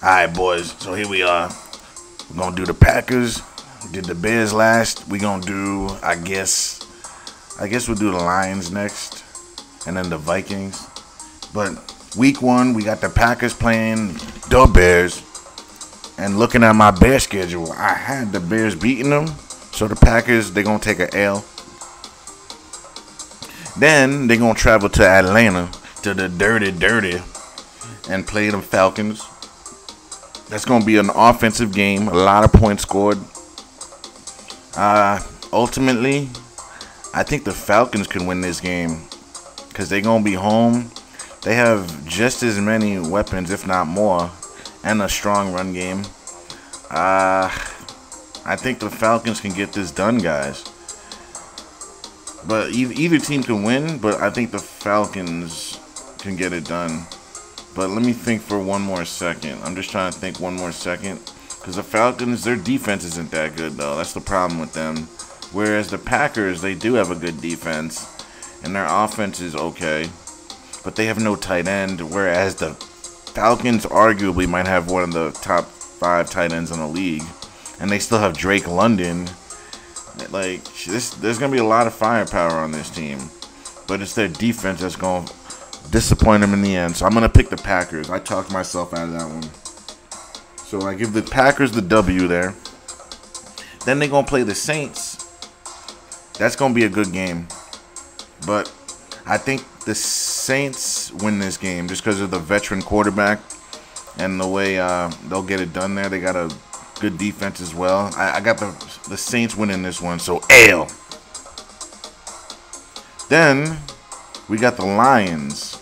Alright, boys. So here we are. We're gonna do the Packers. We did the Bears last. We're gonna do, I guess we'll do the Lions next. And then the Vikings. But week 1, we got the Packers playing the Bears. And looking at my Bears schedule, I had the Bears beating them. So the Packers, they're gonna take an L. Then they're gonna travel to Atlanta, to the dirty, and play the Falcons. That's going to be an offensive game. A lot of points scored. Ultimately, I think the Falcons can win this game because they're going to be home. They have just as many weapons, if not more, and a strong run game. I think the Falcons can get this done, guys. But either team can win, but I think the Falcons can get it done. But let me think for one more second. I'm just trying to think one more second. Because the Falcons, their defense isn't that good, though. That's the problem with them. Whereas the Packers, they do have a good defense. And their offense is okay. But they have no tight end. Whereas the Falcons arguably might have one of the top 5 tight ends in the league. And they still have Drake London. Like, there's going to be a lot of firepower on this team. But it's their defense that's going to disappoint them in the end. So I'm going to pick the Packers. I talked myself out of that one. So I give the Packers the W there. Then they're going to play the Saints. That's going to be a good game. But I think the Saints win this game just because of the veteran quarterback and the way they'll get it done there. They got a good defense as well. I got the Saints winning this one. So L. Then we got the Lions.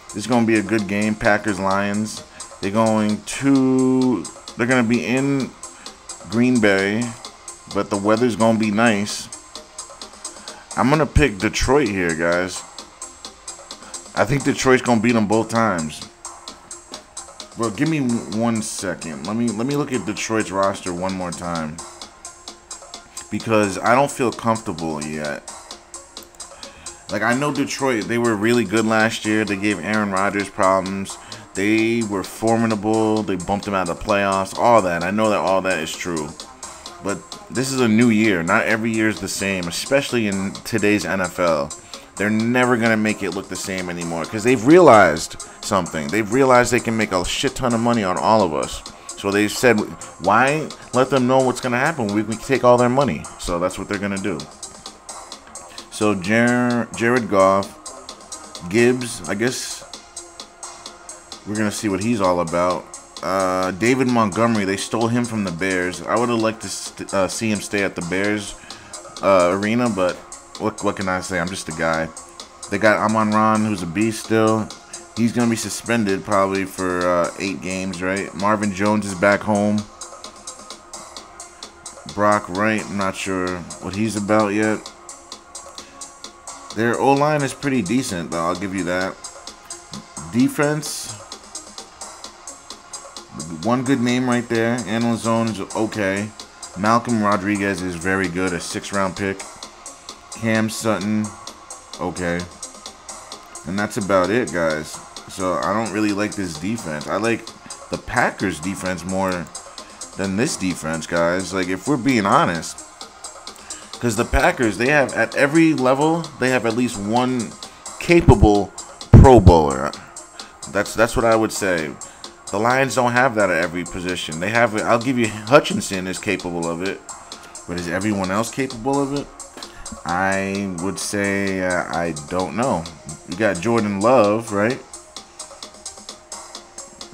This is going to be a good game. Packers-Lions. They're going to be in Green Bay, but the weather's going to be nice. I'm going to pick Detroit here, guys. I think Detroit's going to beat them both times. Well, give me 1 second. Let me look at Detroit's roster one more time. Because I don't feel comfortable yet. Like, I know Detroit, they were really good last year. They gave Aaron Rodgers problems. They were formidable. They bumped him out of the playoffs. All that. I know that all that is true. But this is a new year. Not every year is the same, especially in today's NFL. They're never going to make it look the same anymore because they've realized something. They've realized they can make a shit ton of money on all of us. So they said, why let them know what's going to happen? We can take all their money. So that's what they're going to do. So Jared Goff, Gibbs, I guess we're going to see what he's all about. David Montgomery, they stole him from the Bears. I would have liked to see him stay at the Bears arena, but what can I say? I'm just a guy. They got Amon-Ra, who's a beast still. He's going to be suspended probably for 8 games, right? Marvin Jones is back home. Brock Wright, I'm not sure what he's about yet. Their O-line is pretty decent, though. I'll give you that. Defense, one good name right there. Anzalone is okay. Malcolm Rodriguez is very good, a 6th-round pick. Cam Sutton, okay. And that's about it, guys. So I don't really like this defense. I like the Packers defense more than this defense, guys. Like, if we're being honest. Because the Packers, they have, at every level, they have at least one capable Pro Bowler. That's what I would say. The Lions don't have that at every position. They have, I'll give you, Hutchinson is capable of it. But is everyone else capable of it? I would say I don't know. You got Jordan Love, right?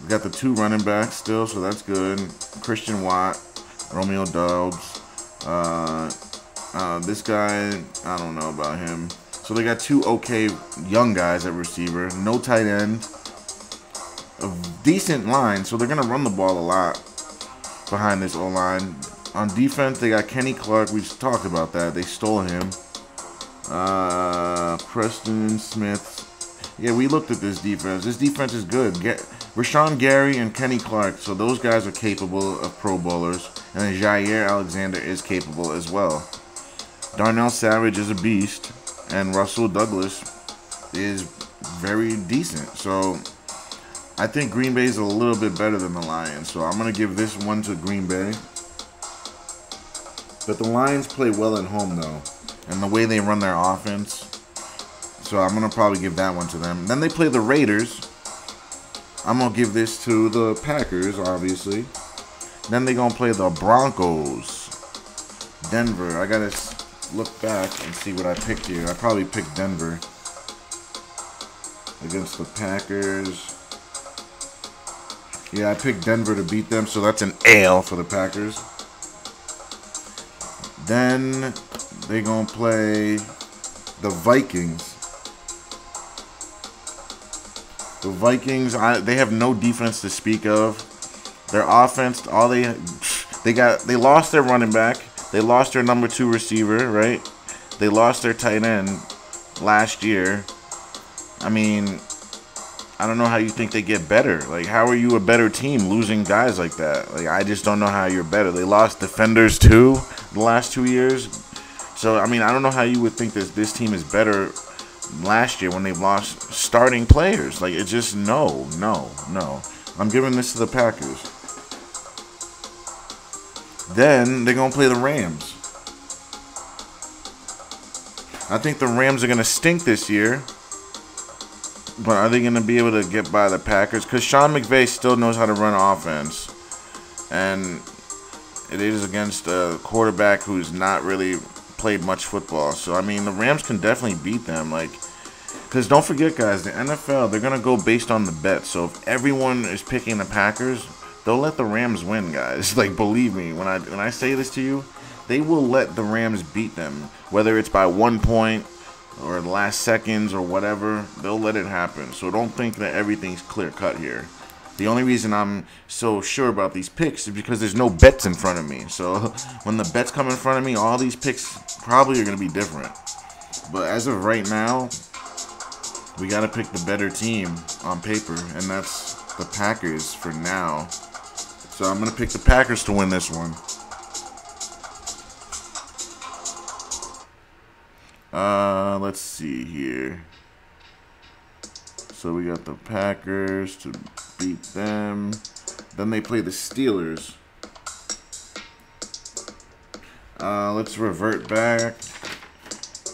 We got the 2 running backs still, so that's good. Christian Watt, Romeo Doubs. This guy, I don't know about him. So they got 2 okay young guys at receiver. No tight end. A decent line, so they're going to run the ball a lot behind this O-line. On defense, they got Kenny Clark. We've talked about that. They stole him. Preston Smith. Yeah, we looked at this defense. This defense is good. Rashawn Gary and Kenny Clark. So those guys are capable of Pro Bowlers. And then Jair Alexander is capable as well. Darnell Savage is a beast. And Russell Douglas is very decent. So I think Green Bay is a little bit better than the Lions, so I'm going to give this one to Green Bay. But the Lions play well at home, though, and the way they run their offense. So I'm going to probably give that one to them. Then they play the Raiders. I'm going to give this to the Packers, obviously. Then they're going to play the Broncos. Denver. I got to look back and see what I picked here. I probably picked Denver against the Packers. Yeah, I picked Denver to beat them, so that's an L for the Packers. Then they're going to play the Vikings. The Vikings, they have no defense to speak of. Their offense, they lost their running back. They lost their number 2 receiver, right? They lost their tight end last year. I mean, I don't know how you think they get better. Like, how are you a better team losing guys like that? Like, I just don't know how you're better. They lost defenders too the last 2 years. So, I mean, I don't know how you would think that this team is better last year when they've lost starting players. Like, it's just no. I'm giving this to the Packers. Then they're going to play the Rams. I think the Rams are going to stink this year. But are they going to be able to get by the Packers? Because Sean McVay still knows how to run offense. And it is against a quarterback who's not really played much football. So, I mean, the Rams can definitely beat them. Like, because don't forget, guys, the NFL, they're going to go based on the bet. So if everyone is picking the Packers, they'll let the Rams win, guys. Like, believe me, when I say this to you, they will let the Rams beat them. Whether it's by 1 point or the last seconds or whatever, they'll let it happen. So don't think that everything's clear-cut here. The only reason I'm so sure about these picks is because there's no bets in front of me. So when the bets come in front of me, all these picks probably are going to be different. But as of right now, we got to pick the better team on paper, and that's the Packers for now. So I'm going to pick the Packers to win this one. Let's see here. So we got the Packers to beat them. Then they play the Steelers. Let's revert back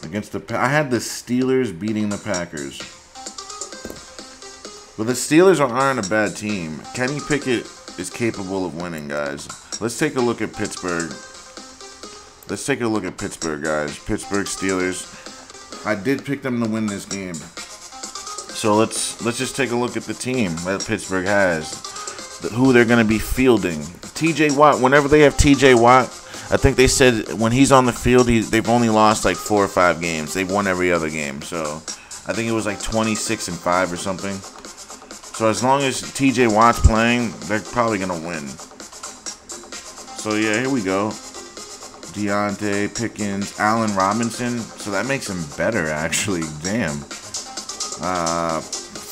against the. I had the Steelers beating the Packers, but the Steelers aren't a bad team. Kenny Pickett is capable of winning, guys. Let's take a look at Pittsburgh. Let's take a look at Pittsburgh, guys. Pittsburgh Steelers. I did pick them to win this game. So let's just take a look at the team that Pittsburgh has. Who they're going to be fielding. TJ Watt, whenever they have TJ Watt, I think they said when he's on the field, they've only lost like 4 or 5 games. They've won every other game. So I think it was like 26-5 or something. So as long as TJ Watt's playing, they're probably going to win. So yeah, here we go. Deontay, Pickens, Allen Robinson. So that makes him better, actually. Damn.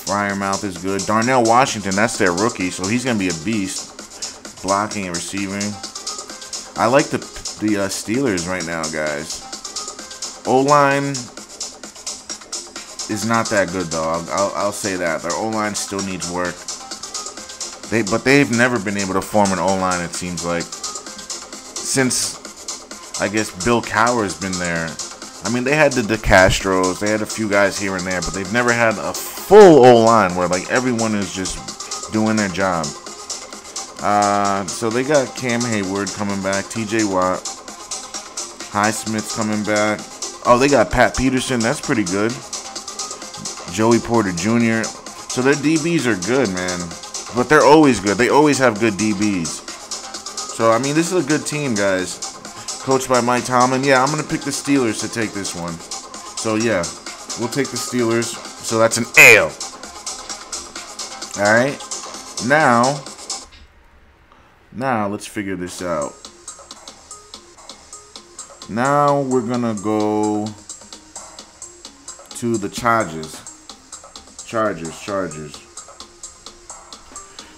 Freiermuth is good. Darnell Washington, that's their rookie, so he's going to be a beast. Blocking and receiving. I like the Steelers right now, guys. O-line is not that good, though. I'll say that. Their O-line still needs work. But they've never been able to form an O-line, it seems like. Since, I guess, Bill Cowher's been there. I mean, they had the DeCastros, they had a few guys here and there, but they've never had a full O-line where, like, everyone is just doing their job. So they got Cam Hayward coming back, TJ Watt, Highsmith's coming back. Oh, they got Pat Peterson, that's pretty good. Joey Porter Jr. So their DBs are good, man. But they're always good. They always have good DBs. So, I mean, this is a good team, guys. Coached by Mike Tomlin. Yeah, I'm going to pick the Steelers to take this one. So, yeah, we'll take the Steelers. So, that's an L. All right. Now, let's figure this out. Now, we're going to go to the Chargers. Chargers.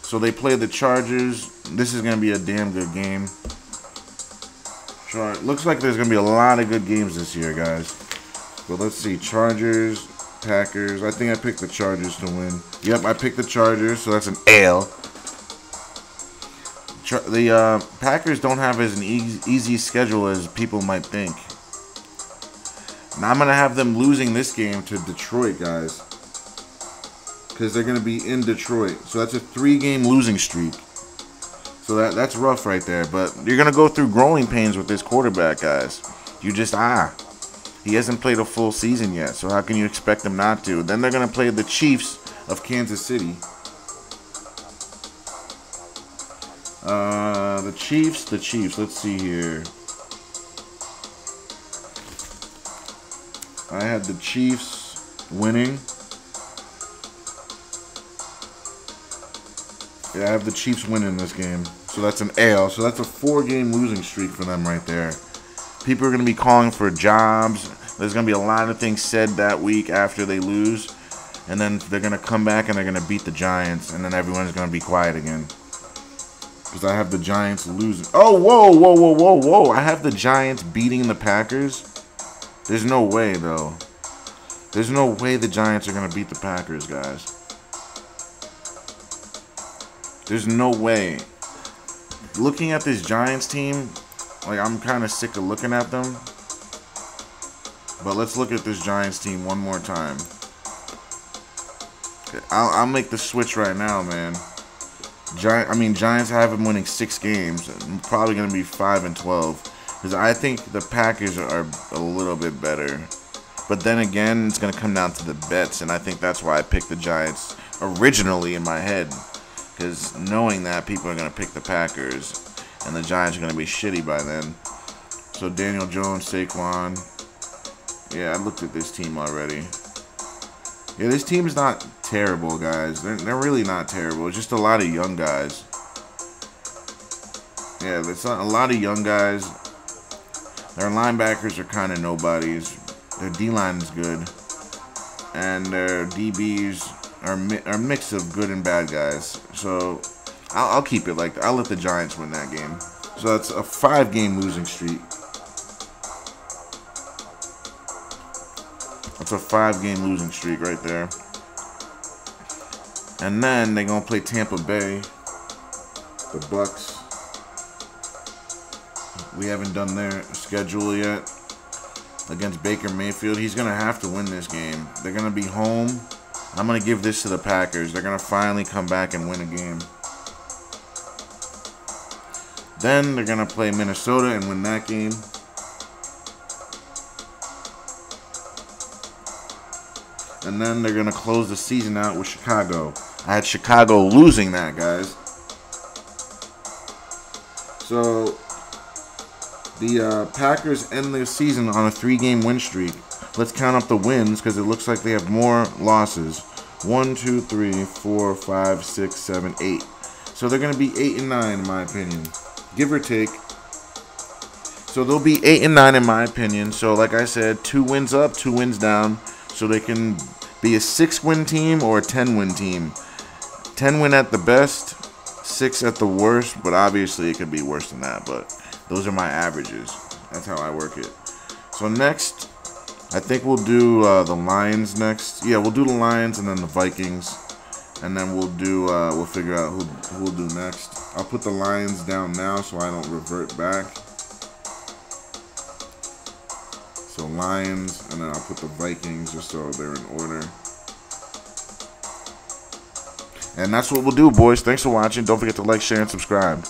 So, they play the Chargers. This is going to be a damn good game. Looks like there's going to be a lot of good games this year, guys. But let's see. Chargers. Packers. I think I picked the Chargers to win. Yep, I picked the Chargers, so that's an L. The Packers don't have as an easy schedule as people might think. Now I'm going to have them losing this game to Detroit, guys. Because they're going to be in Detroit. So that's a 3-game losing streak. So that's rough right there. But you're going to go through growing pains with this quarterback, guys. You just, he hasn't played a full season yet. So how can you expect him not to? Then they're going to play the Chiefs of Kansas City. The Chiefs. Let's see here. I had the Chiefs winning. Yeah, I have the Chiefs winning this game. So that's an L. So that's a 4-game losing streak for them right there. People are going to be calling for jobs. There's going to be a lot of things said that week after they lose. And then they're going to come back and they're going to beat the Giants. And then everyone's going to be quiet again. Because I have the Giants losing. Oh, whoa. I have the Giants beating the Packers. There's no way, though. There's no way the Giants are going to beat the Packers, guys. There's no way. Looking at this Giants team, like, I'm kind of sick of looking at them. But let's look at this Giants team one more time. I'll make the switch right now, man. Giants have them winning 6 games. Probably going to be 5-12. Because I think the Packers are a little bit better. But then again, it's going to come down to the bets. And I think that's why I picked the Giants originally in my head. Because knowing that, people are going to pick the Packers. And the Giants are going to be shitty by then. So Daniel Jones, Saquon. Yeah, I looked at this team already. Yeah, this team is not terrible, guys. They're really not terrible. It's just a lot of young guys. Yeah, there's a lot of young guys. Their linebackers are kind of nobodies. Their D-line is good. And their DBs are a mix of good and bad guys. So, I'll keep it like that. I'll let the Giants win that game. So, that's a 5-game losing streak. That's a 5-game losing streak right there. And then they're going to play Tampa Bay. The Bucks. We haven't done their schedule yet. Against Baker Mayfield. He's going to have to win this game. They're going to be home. I'm going to give this to the Packers. They're going to finally come back and win a game. Then they're going to play Minnesota and win that game. And then they're going to close the season out with Chicago. I had Chicago losing that, guys. So, the Packers end the season on a 3-game win streak. Let's count up the wins because it looks like they have more losses. 1, 2, 3, 4, 5, 6, 7, 8. So they're going to be 8-9 in my opinion. Give or take. So they'll be 8-9 in my opinion. So like I said, 2 wins up, 2 wins down. So they can be a 6-win team or a 10-win team. 10 win at the best, 6 at the worst. But obviously it could be worse than that. But those are my averages. That's how I work it. So next, I think we'll do the Lions next. Yeah, we'll do the Lions and then the Vikings. And then we'll do, we'll figure out who we'll do next. I'll put the Lions down now so I don't revert back. So Lions, and then I'll put the Vikings just so they're in order. And that's what we'll do, boys. Thanks for watching. Don't forget to like, share, and subscribe.